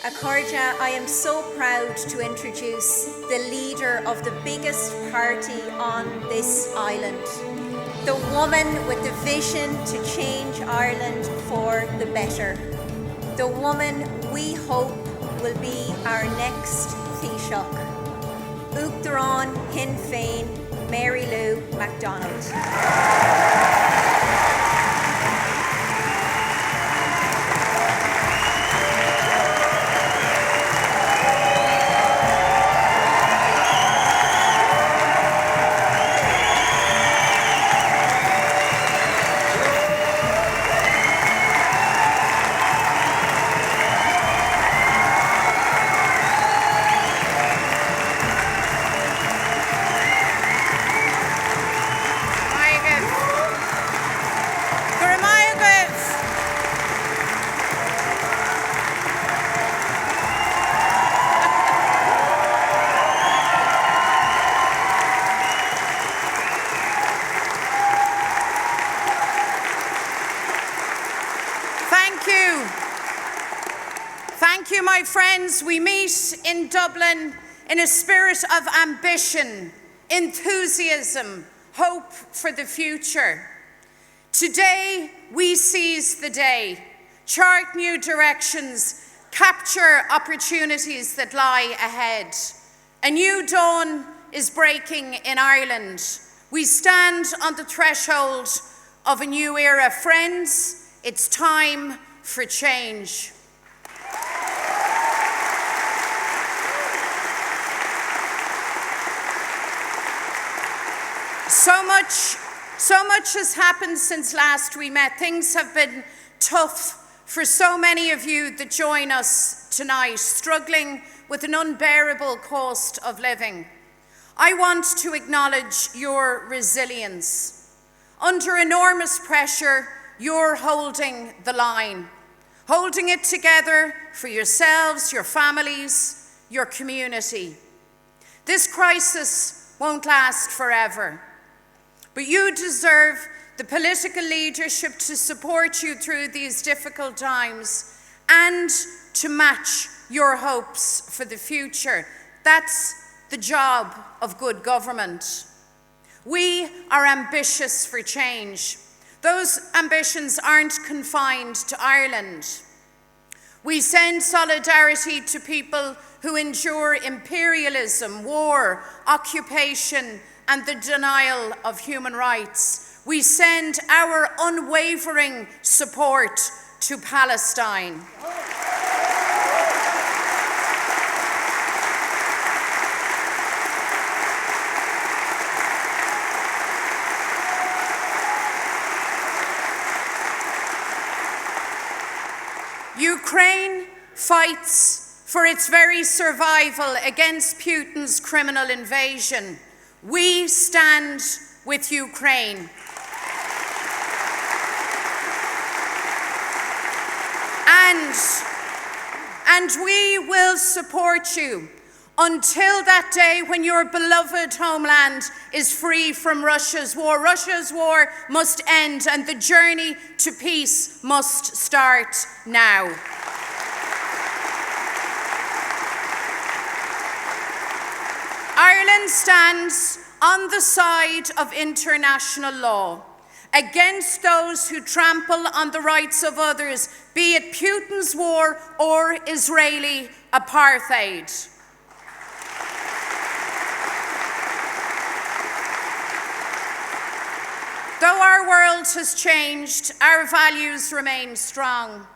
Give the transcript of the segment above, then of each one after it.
Accordia, I am so proud to introduce the leader of the biggest party on this island, the woman with the vision to change Ireland for the better, the woman we hope will be our next Taoiseach. Uachtarán Sinn Féin, Mary Lou McDonald. Thank you, my friends. We meet in Dublin in a spirit of ambition, enthusiasm, hope for the future. Today, we seize the day, chart new directions, capture opportunities that lie ahead. A new dawn is breaking in Ireland. We stand on the threshold of a new era. Friends, it's time for change. So much has happened since last we met. Things have been tough for so many of you that join us tonight, struggling with an unbearable cost of living. I want to acknowledge your resilience. Under enormous pressure, you're holding the line, holding it together for yourselves, your families, your community. This crisis won't last forever. But you deserve the political leadership to support you through these difficult times and to match your hopes for the future. That's the job of good government. We are ambitious for change. Those ambitions aren't confined to Ireland. We send solidarity to people who endure imperialism, war, occupation, and the denial of human rights. We send our unwavering support to Palestine. Ukraine fights for its very survival against Putin's criminal invasion. We stand with Ukraine. And we will support you until that day when your beloved homeland is free from Russia's war. Russia's war must end and the journey to peace must start now. Ireland stands on the side of international law, against those who trample on the rights of others, be it Putin's war or Israeli apartheid. Though our world has changed, our values remain strong.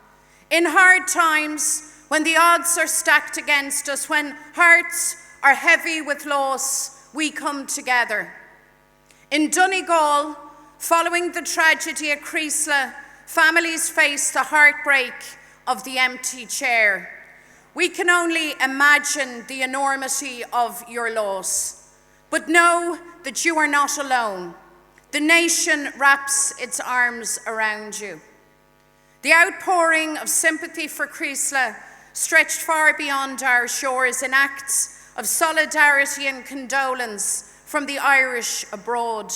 In hard times, when the odds are stacked against us, when hearts are heavy with loss, we come together. In Donegal, following the tragedy at Creasla, families face the heartbreak of the empty chair. We can only imagine the enormity of your loss, but know that you are not alone. The nation wraps its arms around you. The outpouring of sympathy for Creasla stretched far beyond our shores in acts of solidarity and condolence from the Irish abroad.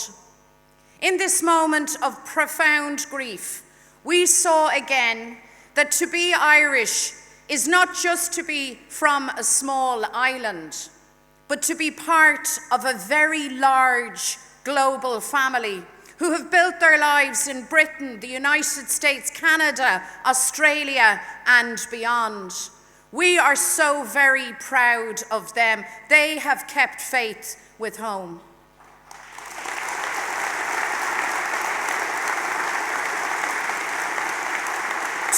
In this moment of profound grief, we saw again that to be Irish is not just to be from a small island, but to be part of a very large global family who have built their lives in Britain, the United States, Canada, Australia, and beyond. We are so very proud of them. They have kept faith with home.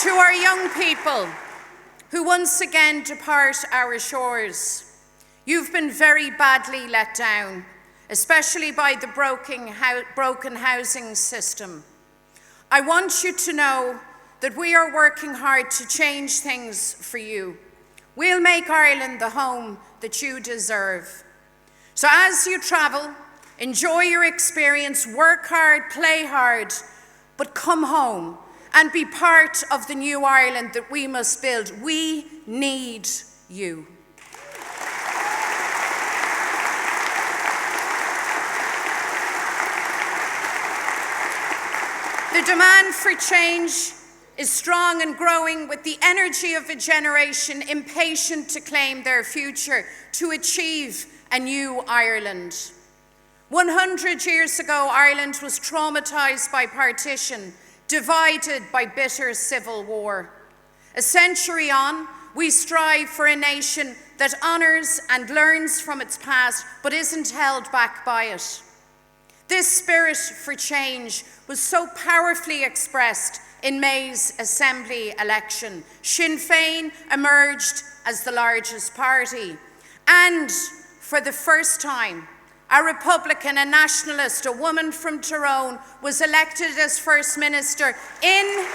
To our young people who once again depart our shores, you've been very badly let down, especially by the broken housing system. I want you to know that we are working hard to change things for you. We'll make Ireland the home that you deserve. So as you travel, enjoy your experience, work hard, play hard, but come home and be part of the new Ireland that we must build. We need you. The demand for change is strong and growing, with the energy of a generation impatient to claim their future, to achieve a new Ireland. 100 years ago, Ireland was traumatised by partition, divided by bitter civil war. A century on, we strive for a nation that honours and learns from its past, but isn't held back by it. This spirit for change was so powerfully expressed in May's Assembly election. Sinn Féin emerged as the largest party, and for the first time, a Republican, a nationalist, a woman from Tyrone, was elected as First Minister in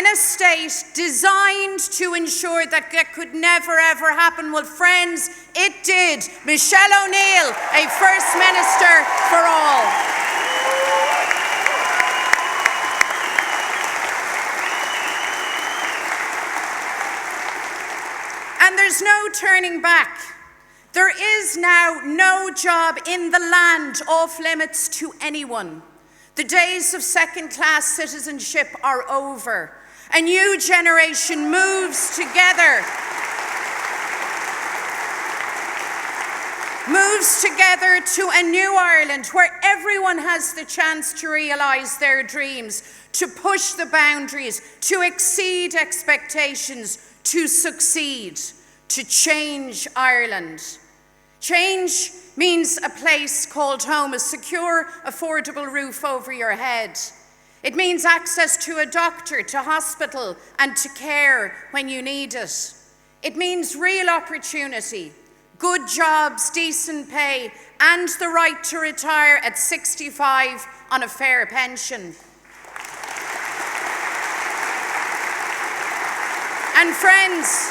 a state designed to ensure that could never ever happen. Well, friends, it did. Michelle O'Neill, a First Minister for all. And there's no turning back. There is now no job in the land off limits to anyone. The days of second-class citizenship are over. A new generation moves together to a new Ireland where everyone has the chance to realise their dreams, to push the boundaries, to exceed expectations, to succeed, to change Ireland. Change means a place called home, a secure, affordable roof over your head. It means access to a doctor, to hospital, and to care when you need it. It means real opportunity, good jobs, decent pay, and the right to retire at 65 on a fair pension. And friends,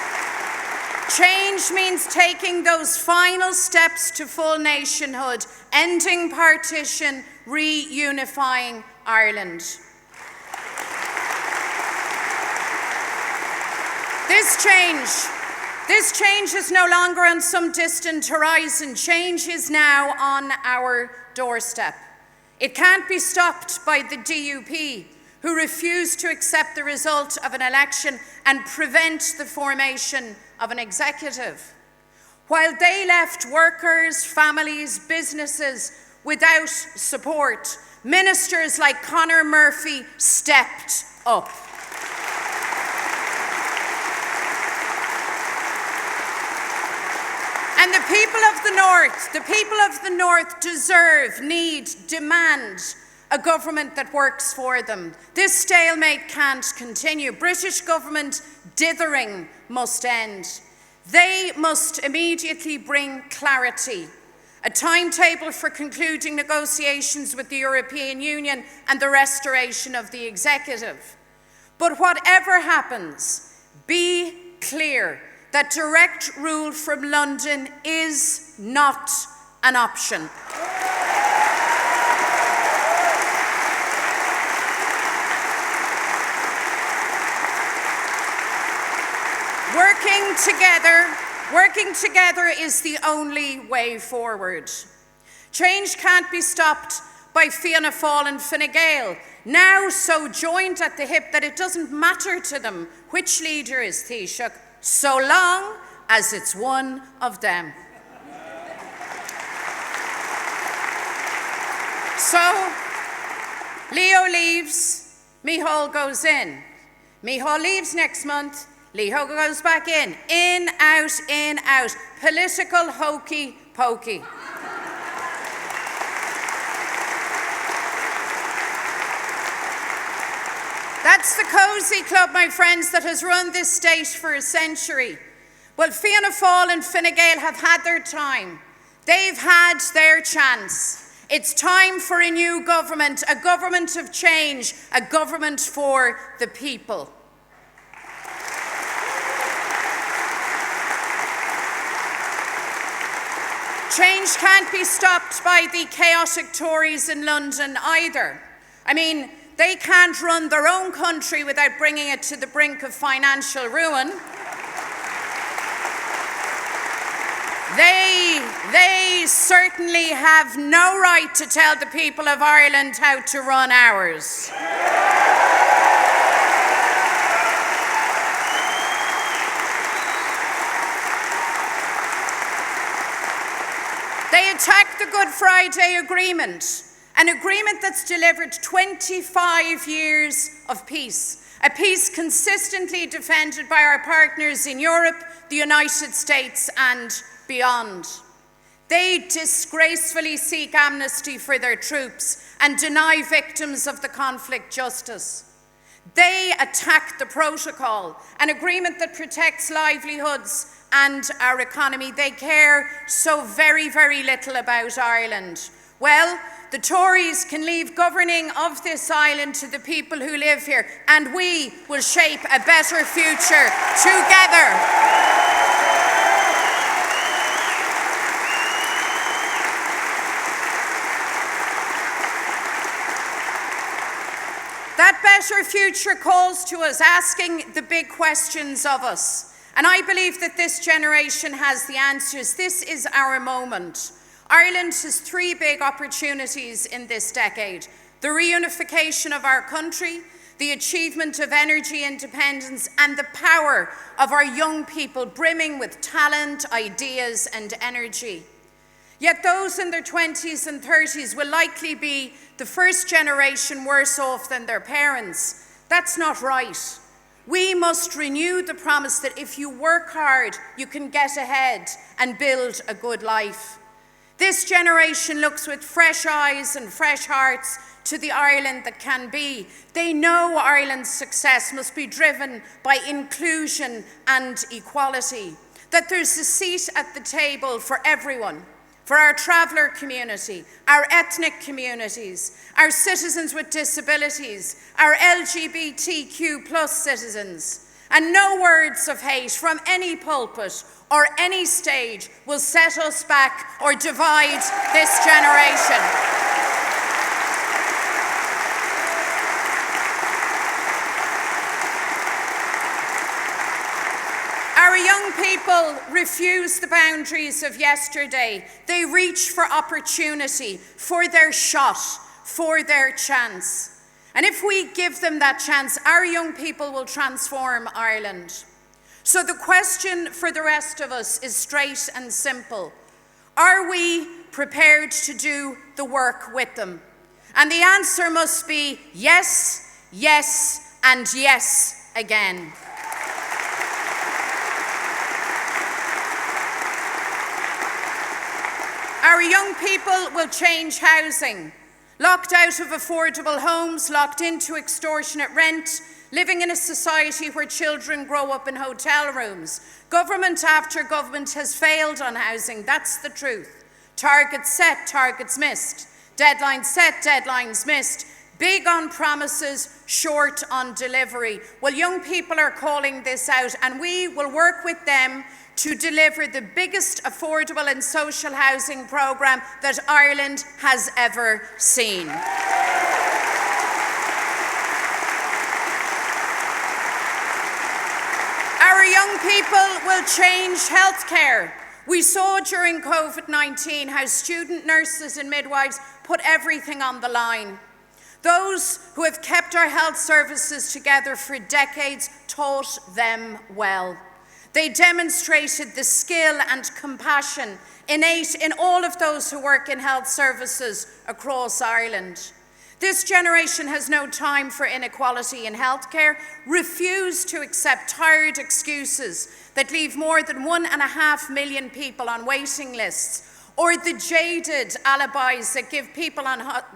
change means taking those final steps to full nationhood, ending partition, reunifying Ireland. This change is no longer on some distant horizon. Change is now on our doorstep. It can't be stopped by the DUP, who refused to accept the result of an election and prevent the formation of an executive. While they left workers, families, businesses without support, ministers like Conor Murphy stepped up. And the people of the North deserve, need, demand a government that works for them. This stalemate can't continue. British government dithering must end. They must immediately bring clarity, a timetable for concluding negotiations with the European Union and the restoration of the executive. But whatever happens, be clear that direct rule from London is not an option. Working together is the only way forward. Change can't be stopped by Fianna Fáil and Fine Gael, now so joined at the hip that it doesn't matter to them which leader is Taoiseach, so long as it's one of them. So, Leo leaves, Micheál goes in. Micheál leaves next month, Leo goes back in. In, out. Political hokey pokey. That's the cosy club, my friends, that has run this state for a century. Well, Fianna Fáil and Fine Gael have had their time. They've had their chance. It's time for a new government, a government of change, a government for the people. Change can't be stopped by the chaotic Tories in London either. I mean, they can't run their own country without bringing it to the brink of financial ruin. They certainly have no right to tell the people of Ireland how to run ours. They attacked the Good Friday Agreement, an agreement that's delivered 25 years of peace, a peace consistently defended by our partners in Europe, the United States, and beyond. They disgracefully seek amnesty for their troops and deny victims of the conflict justice. They attack the protocol, an agreement that protects livelihoods and our economy. They care so very, very little about Ireland. Well, the Tories can leave governing of this island to the people who live here, and we will shape a better future together. That better future calls to us, asking the big questions of us. And I believe that this generation has the answers. This is our moment. Ireland has three big opportunities in this decade: the reunification of our country, the achievement of energy independence, and the power of our young people brimming with talent, ideas, and energy. Yet those in their 20s and 30s will likely be the first generation worse off than their parents. That's not right. We must renew the promise that if you work hard, you can get ahead and build a good life. This generation looks with fresh eyes and fresh hearts to the Ireland that can be. They know Ireland's success must be driven by inclusion and equality, that there's a seat at the table for everyone, for our traveller community, our ethnic communities, our citizens with disabilities, our LGBTQ+ citizens. And no words of hate from any pulpit or any stage will set us back or divide this generation. Our young people refuse the boundaries of yesterday. They reach for opportunity, for their shot, for their chance. And if we give them that chance, our young people will transform Ireland. So the question for the rest of us is straight and simple. Are we prepared to do the work with them? And the answer must be yes, yes, and yes again. Our young people will change housing. Locked out of affordable homes, locked into extortionate rent, living in a society where children grow up in hotel rooms. Government after government has failed on housing, that's the truth. Targets set, targets missed. Deadlines set, deadlines missed. Big on promises, short on delivery. Well, young people are calling this out, and we will work with them to deliver the biggest affordable and social housing programme that Ireland has ever seen. Our young people will change healthcare. We saw during COVID-19 how student nurses and midwives put everything on the line. Those who have kept our health services together for decades taught them well. They demonstrated the skill and compassion innate in all of those who work in health services across Ireland. This generation has no time for inequality in healthcare, refuse to accept tired excuses that leave more than 1.5 million people on waiting lists, or the jaded alibis that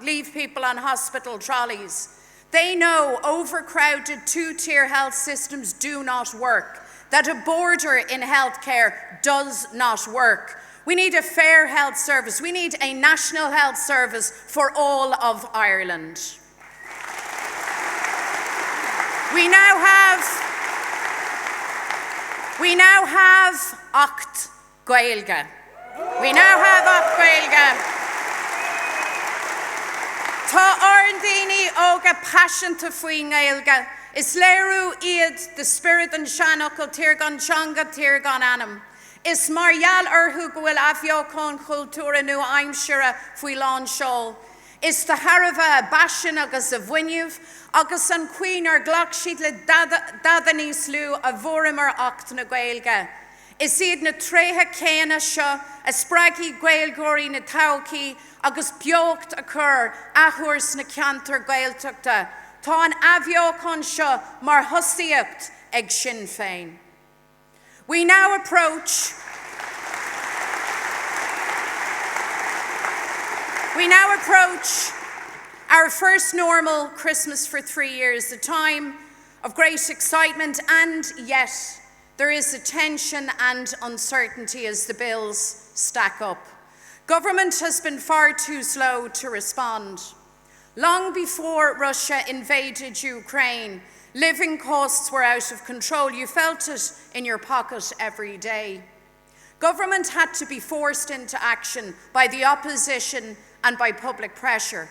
leave people on hospital trolleys. They know overcrowded two-tier health systems do not work, that a border in healthcare does not work. We need a fair health service. We need a national health service for all of Ireland. We now have Ocht Gaeilge. We now have Ocht Gaeilge. Tá Arndini óga passionta faoin Gaeilge. Is léirú iad the spirit an seanachal tirgan changa tirgan anam. Is Marial Erhu Gwil Aviocon Kultura Nu Aimshira Fuilan Shawl. Is the Harava Bashan agus a Winyuv, agus an Queen or Glockshid le Dadanis Lu a Vorimer Ocht na Gaeilge. Is iad na treha Cana Sha, a Spraggy Gaelgori na Tauki, agus Biocht a Cur, Ahurs na Cantor Gaeltukta. Tá an Aviocon Sha mar Hustiacht ag Sinn Féin. We now approach our first normal Christmas for 3 years, a time of great excitement, and yet there is a tension and uncertainty as the bills stack up. Government has been far too slow to respond. Long before Russia invaded Ukraine, living costs were out of control. You felt it in your pocket every day. Government had to be forced into action by the opposition and by public pressure,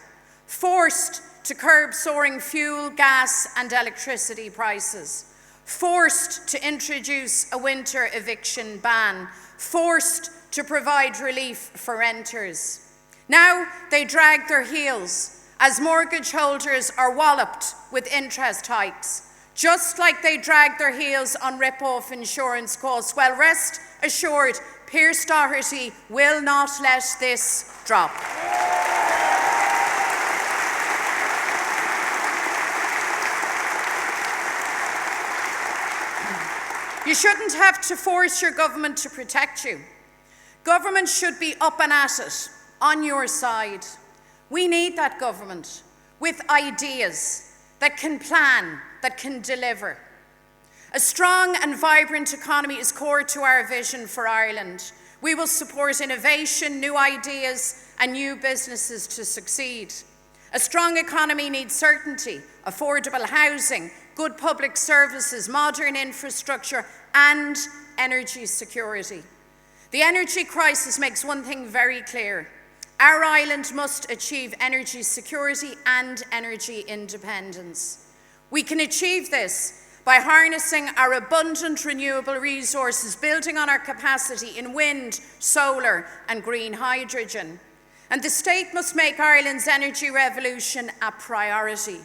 forced to curb soaring fuel, gas and electricity prices, forced to introduce a winter eviction ban, forced to provide relief for renters. Now they drag their heels as mortgage holders are walloped with interest hikes, just like they drag their heels on rip-off insurance costs. Well, rest assured, Pearse Doherty will not let this drop. You shouldn't have to force your government to protect you. Government should be up and at it, on your side. We need that government with ideas that can plan, that can deliver. A strong and vibrant economy is core to our vision for Ireland. We will support innovation, new ideas, and new businesses to succeed. A strong economy needs certainty, affordable housing, good public services, modern infrastructure, and energy security. The energy crisis makes one thing very clear. Our island must achieve energy security and energy independence. We can achieve this by harnessing our abundant renewable resources, building on our capacity in wind, solar and green hydrogen. And the state must make Ireland's energy revolution a priority.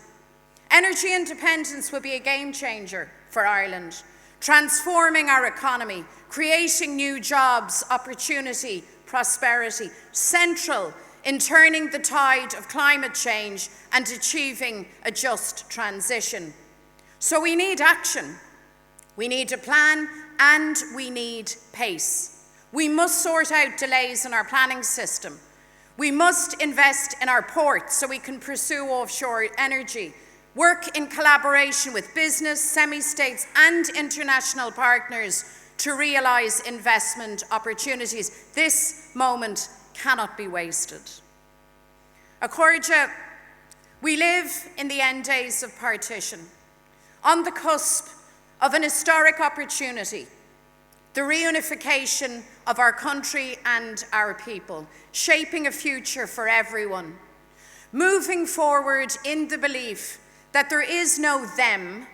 Energy independence will be a game changer for Ireland, transforming our economy, creating new jobs, opportunity, prosperity, central in turning the tide of climate change and achieving a just transition. So we need action, we need a plan, and we need pace. We must sort out delays in our planning system. We must invest in our ports so we can pursue offshore energy, work in collaboration with business, semi-states and international partners to realise investment opportunities. This moment cannot be wasted. Accordia, we live in the end days of partition, on the cusp of an historic opportunity, the reunification of our country and our people, shaping a future for everyone, moving forward in the belief that there is no them,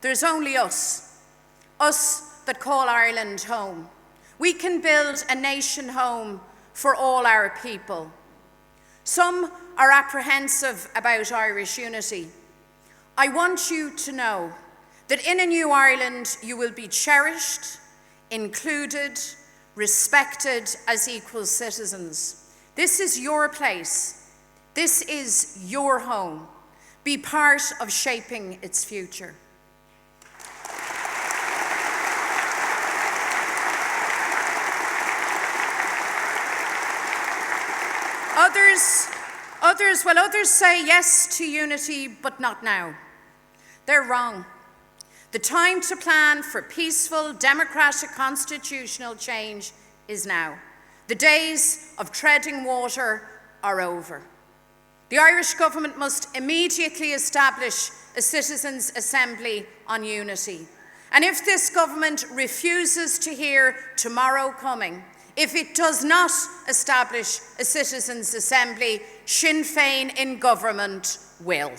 there's only us that call Ireland home. We can build a nation home for all our people. Some are apprehensive about Irish unity. I want you to know that in a new Ireland you will be cherished, included, respected as equal citizens. This is your place. This is your home. Be part of shaping its future. Others say yes to unity, but not now. They're wrong. The time to plan for peaceful, democratic, constitutional change is now. The days of treading water are over. The Irish government must immediately establish a citizens' assembly on unity. And if this government refuses to hear tomorrow coming, if it does not establish a citizens' assembly, Sinn Féin in government will.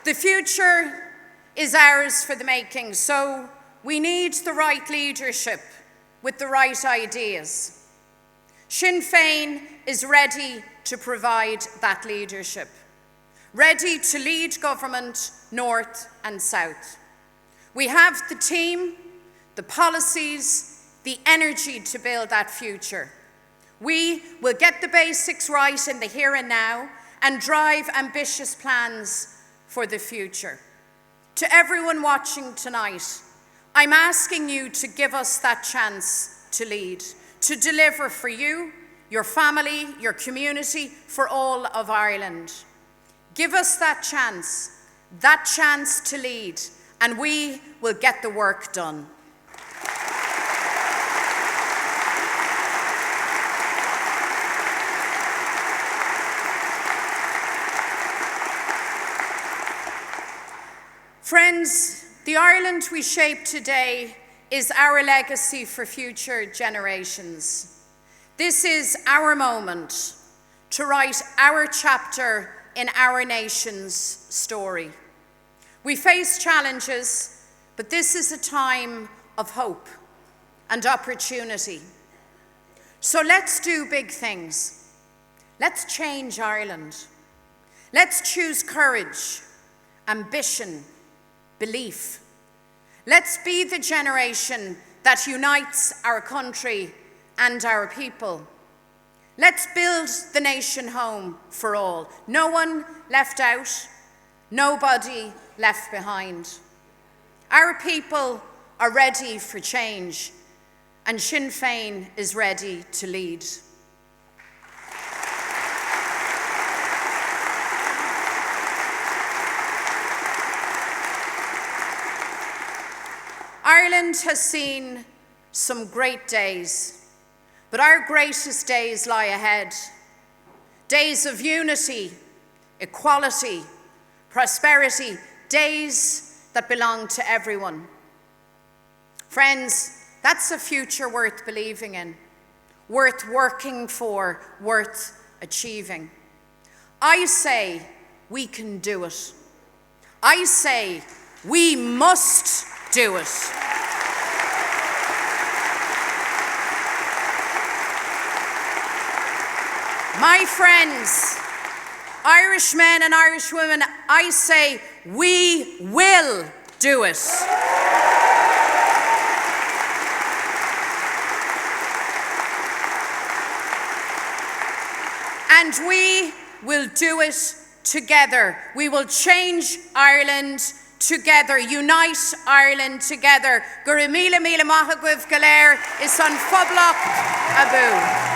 The future is ours for the making, so we need the right leadership with the right ideas. Sinn Féin is ready to provide that leadership, ready to lead government north and south. We have the team, the policies, the energy to build that future. We will get the basics right in the here and now and drive ambitious plans for the future. To everyone watching tonight, I'm asking you to give us that chance to lead, to deliver for you, your family, your community, for all of Ireland. Give us that chance to lead, and we will get the work done. Friends, the Ireland we shape today is our legacy for future generations. This is our moment to write our chapter in our nation's story. We face challenges, but this is a time of hope and opportunity. So let's do big things. Let's change Ireland. Let's choose courage, ambition, belief. Let's be the generation that unites our country and our people. Let's build the nation home for all. No one left out, nobody left behind. Our people are ready for change, and Sinn Féin is ready to lead. Ireland has seen some great days, but our greatest days lie ahead. Days of unity, equality, prosperity, days that belong to everyone. Friends, that's a future worth believing in, worth working for, worth achieving. I say we can do it. I say we must do it. My friends, Irish men and Irish women, I say we will do it. And we will do it together. We will change Ireland together, unite Ireland together. Gur míle míle maith agam galéir is an phoblach abu.